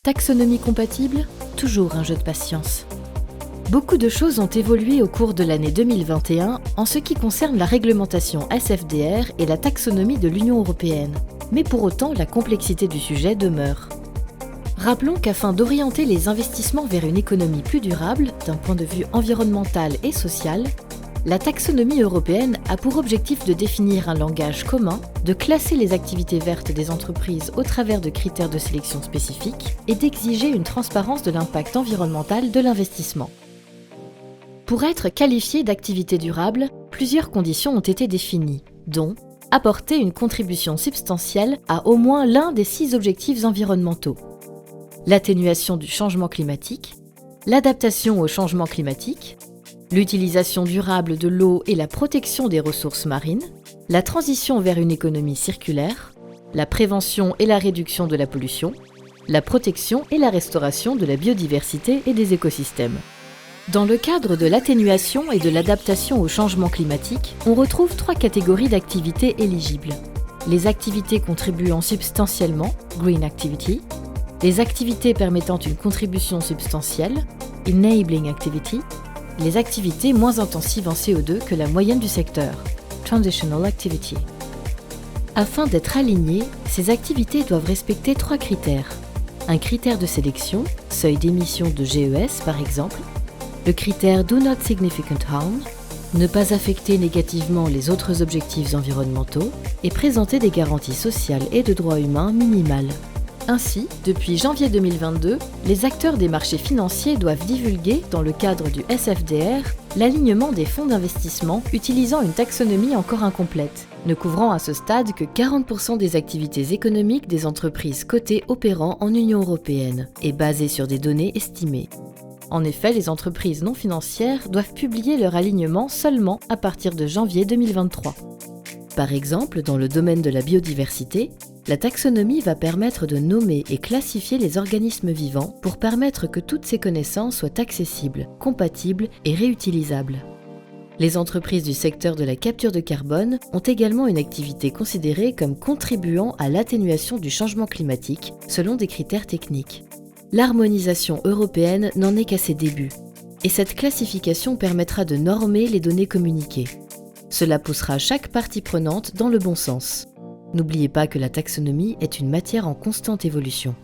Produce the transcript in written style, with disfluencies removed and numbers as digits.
Taxonomie compatible, toujours un jeu de patience. Beaucoup de choses ont évolué au cours de l'année 2021 en ce qui concerne la réglementation SFDR et la taxonomie de l'Union européenne. Mais pour autant, la complexité du sujet demeure. Rappelons qu'afin d'orienter les investissements vers une économie plus durable, d'un point de vue environnemental et social, la taxonomie européenne a pour objectif de définir un langage commun, de classer les activités vertes des entreprises au travers de critères de sélection spécifiques et d'exiger une transparence de l'impact environnemental de l'investissement. Pour être qualifié d'activité durable, plusieurs conditions ont été définies, dont apporter une contribution substantielle à au moins l'un des 6 objectifs environnementaux, l'atténuation du changement climatique, l'adaptation au changement climatique, l'utilisation durable de l'eau et la protection des ressources marines, la transition vers une économie circulaire, la prévention et la réduction de la pollution, la protection et la restauration de la biodiversité et des écosystèmes. Dans le cadre de l'atténuation et de l'adaptation au changement climatique, on retrouve 3 catégories d'activités éligibles. Les activités contribuant substantiellement, Green Activity, les activités permettant une contribution substantielle, Enabling Activity, les activités moins intensives en CO2 que la moyenne du secteur, Transitional Activity. Afin d'être alignées, ces activités doivent respecter 3 critères. Un critère de sélection, seuil d'émission de GES par exemple, le critère Do Not Significant Harm, ne pas affecter négativement les autres objectifs environnementaux et présenter des garanties sociales et de droits humains minimales. Ainsi, depuis janvier 2022, les acteurs des marchés financiers doivent divulguer, dans le cadre du SFDR, l'alignement des fonds d'investissement utilisant une taxonomie encore incomplète, ne couvrant à ce stade que 40% des activités économiques des entreprises cotées opérant en Union européenne et basées sur des données estimées. En effet, les entreprises non financières doivent publier leur alignement seulement à partir de janvier 2023. Par exemple, dans le domaine de la biodiversité, la taxonomie va permettre de nommer et classifier les organismes vivants pour permettre que toutes ces connaissances soient accessibles, compatibles et réutilisables. Les entreprises du secteur de la capture de carbone ont également une activité considérée comme contribuant à l'atténuation du changement climatique selon des critères techniques. L'harmonisation européenne n'en est qu'à ses débuts, et cette classification permettra de normer les données communiquées. Cela poussera chaque partie prenante dans le bon sens. N'oubliez pas que la taxonomie est une matière en constante évolution.